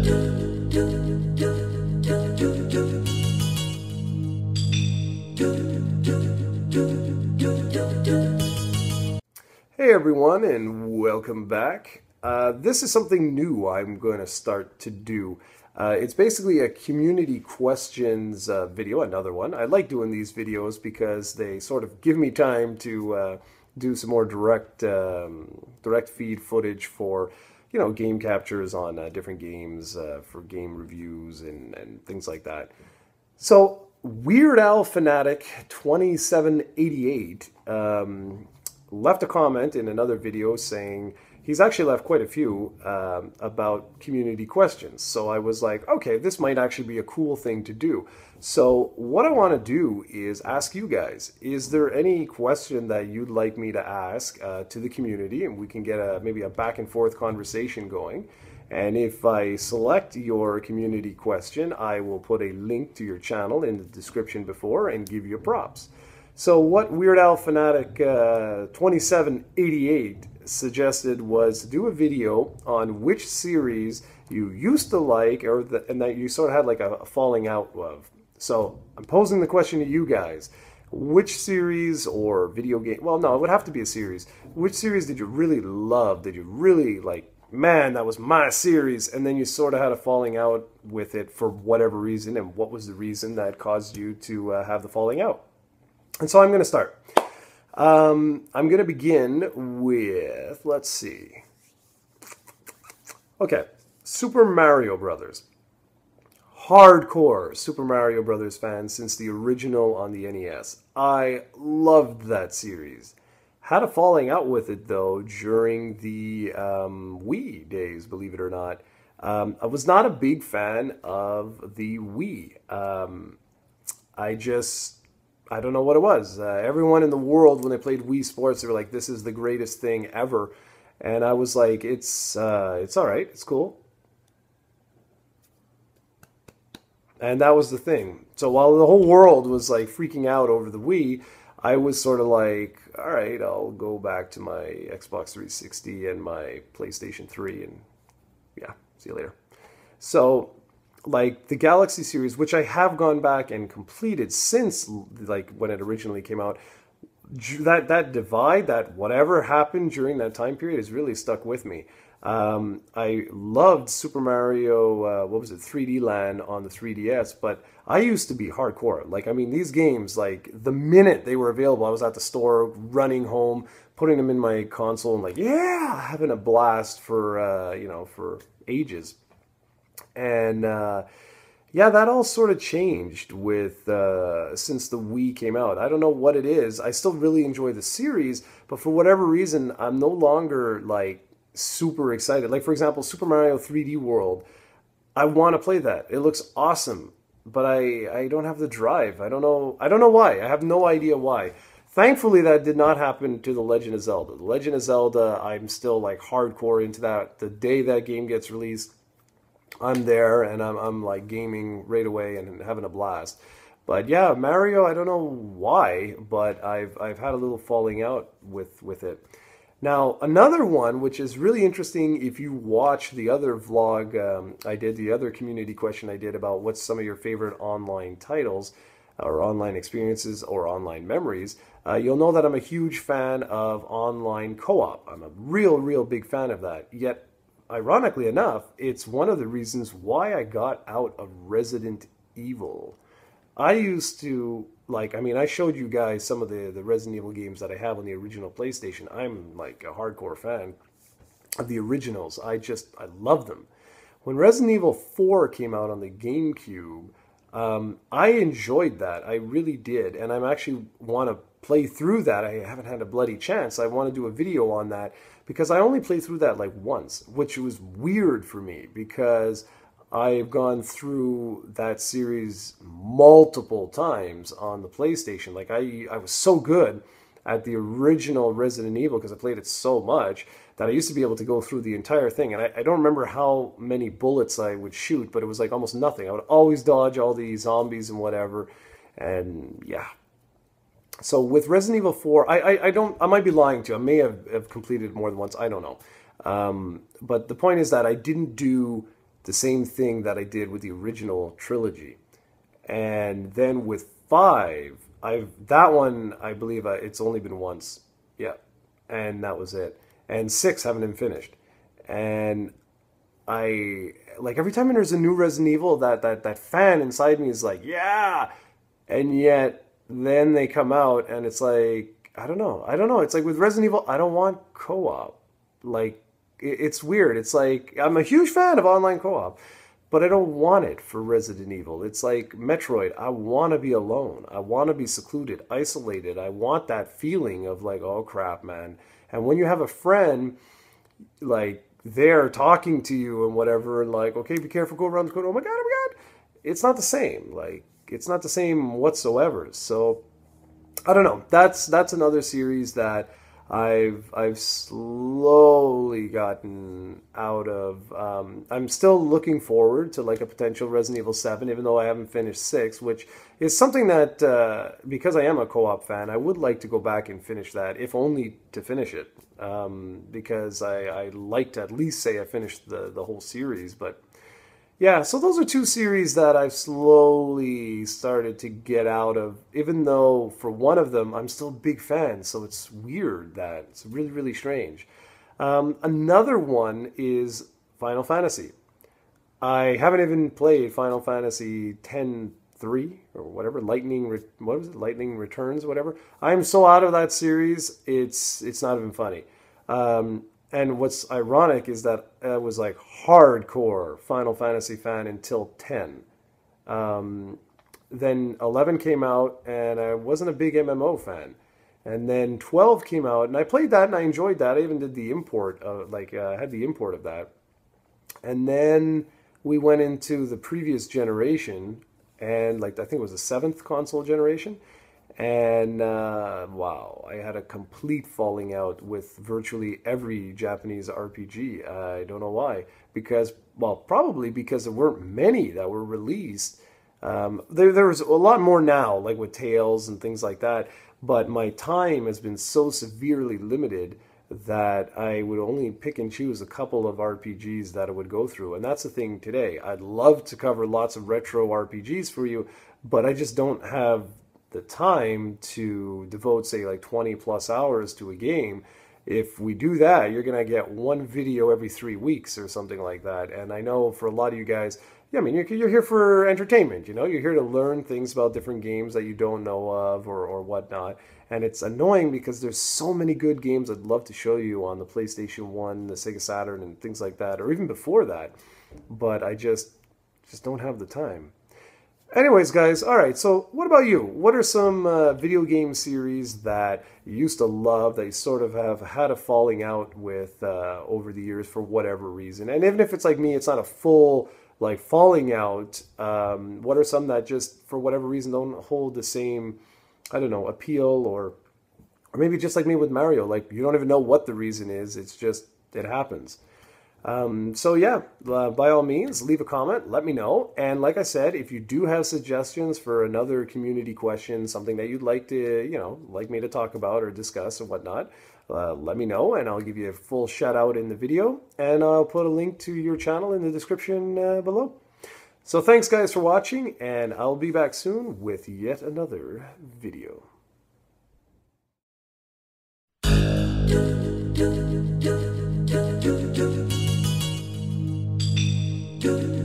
Hey everyone, and welcome back. This is something new I'm going to start to do. It's basically a community questions video, another one. I like doing these videos because they sort of give me time to do some more direct feed footage for, game captures on different games, for game reviews and things like that. So, Weird Al Fanatic 2788 left a comment in another video saying he's actually left quite a few about community questions. So I was like, okay, this might actually be a cool thing to do. So what I want to do is ask you guys, is there any question that you'd like me to ask to the community, and we can get maybe a back and forth conversation going. And if I select your community question, I will put a link to your channel in the description before and give you props. So what Weird Al Fanatic 2788 suggested was to do a video on which series you used to like, and that you sort of had like a falling out of. So I'm posing the question to you guys. Which series or video game, well, no, it would have to be a series. Which series did you really love? Did you really like, man, that was my series, and then you sort of had a falling out with it for whatever reason, and what was the reason that caused you to have the falling out? And so I'm going to start. I'm going to begin with, let's see. Okay, Super Mario Brothers. Hardcore Super Mario Brothers fan since the original on the NES. I loved that series. Had a falling out with it, though, during the Wii days, believe it or not. I was not a big fan of the Wii. I don't know what it was. Everyone in the world, when they played Wii Sports, they were like, this is the greatest thing ever. And I was like, it's all right, it's cool. And that was the thing. So while the whole world was like freaking out over the Wii, I was sort of like, all right, I'll go back to my Xbox 360 and my PlayStation 3, and yeah, see you later. So, like, the Galaxy series, which I have gone back and completed since, like, when it originally came out, that divide, that whatever happened during that time period has really stuck with me. I loved Super Mario, 3D Land on the 3DS, but I used to be hardcore. Like, I mean, these games, like, the minute they were available, I was at the store, running home, putting them in my console, and like, yeah, having a blast for, for ages. And, yeah, that all sort of changed with, since the Wii came out. I don't know what it is. I still really enjoy the series, but for whatever reason, I'm no longer, like, super excited. Like, for example, Super Mario 3D World, I want to play that. It looks awesome, but I don't have the drive. I don't know why. I have no idea why. Thankfully, that did not happen to The Legend of Zelda. The Legend of Zelda, I'm still like hardcore into that. The day that game gets released, I'm there, and I'm like gaming right away and having a blast. But yeah, Mario, I don't know why, but I've had a little falling out with it. Now, another one, which is really interesting if you watch the other vlog I did, the other community question I did about what's some of your favorite online titles or online experiences or online memories, you'll know that I'm a huge fan of online co-op. I'm a real big fan of that. Yet, ironically enough, it's one of the reasons why I got out of Resident Evil. I used to, like, I mean, I showed you guys some of the Resident Evil games that I have on the original PlayStation. I'm, like, a hardcore fan of the originals. I love them. When Resident Evil 4 came out on the GameCube, I enjoyed that. I really did. And I actually want to play through that. I haven't had a bloody chance. I want to do a video on that because I only played through that, like, once, which was weird for me because I've gone through that series multiple times on the PlayStation. Like, I was so good at the original Resident Evil because I played it so much that I used to be able to go through the entire thing. And I don't remember how many bullets I would shoot, but it was like almost nothing. I would always dodge all the zombies and whatever. And yeah. So with Resident Evil 4, I might be lying to you. I may have completed it more than once. I don't know. But the point is that I didn't do the same thing that I did with the original trilogy. And then with 5, that one I believe it's only been once, yeah, and that was it. And 6 haven't been finished. And I like every time there's a new Resident Evil, that fan inside me is like, yeah, and yet then they come out and it's like I don't know. It's like with Resident Evil, I don't want co-op. Like it's weird. It's like I'm a huge fan of online co-op, but I don't want it for Resident Evil. It's like Metroid. I want to be alone. I want to be secluded, isolated. I want that feeling of like, oh crap, man. And when you have a friend like they're talking to you and whatever, and like, okay, be careful, go around the corner. Oh my god, oh my god. It's not the same. Like, it's not the same whatsoever. So I don't know. That's another series that I've slowly gotten out of. I'm still looking forward to like a potential Resident Evil 7, even though I haven't finished 6, which is something that because I am a co-op fan, I would like to go back and finish that, if only to finish it, because I like to at least say I finished the whole series. But yeah, so those are two series that I've slowly started to get out of, even though for one of them I'm still a big fan, so it's weird that it's really, really strange. Another one is Final Fantasy. I haven't even played Final Fantasy X-3 or whatever, what was it, Lightning Returns, whatever. I'm so out of that series, it's not even funny. And what's ironic is that I was like hardcore Final Fantasy fan until 10. Then 11 came out, and I wasn't a big MMO fan. And then 12 came out, and I played that, and I enjoyed that. I even did the import, had the import of that. And then we went into the previous generation, and like I think it was the 7th console generation. And wow, I had a complete falling out with virtually every Japanese RPG. I don't know why. Because, well, probably because there weren't many that were released. There's a lot more now, like with Tales and things like that. But my time has been so severely limited that I would only pick and choose a couple of RPGs that I would go through. And that's the thing today. I'd love to cover lots of retro RPGs for you, but I just don't have the time to devote, say, like 20 plus hours to a game. If we do that, you're going to get one video every 3 weeks or something like that. And I know for a lot of you guys, yeah, I mean, you're here for entertainment, you know? You're here to learn things about different games that you don't know of or whatnot. And it's annoying because there's so many good games I'd love to show you on the PlayStation 1, the Sega Saturn, and things like that, or even before that. But I just don't have the time. Anyways, guys, all right, so what about you? What are some video game series that you used to love that you sort of have had a falling out with over the years for whatever reason? And even if it's like me, it's not a full, like, falling out. What are some that just, for whatever reason, don't hold the same, I don't know, appeal? Or maybe just like me with Mario, like, you don't even know what the reason is. It's just, it happens. So yeah, by all means, leave a comment, let me know. And like I said, if you do have suggestions for another community question, something that you'd like to, like me to talk about or discuss or whatnot, let me know, and I'll give you a full shout out in the video, and I'll put a link to your channel in the description below. So thanks guys for watching, and I'll be back soon with yet another video. Do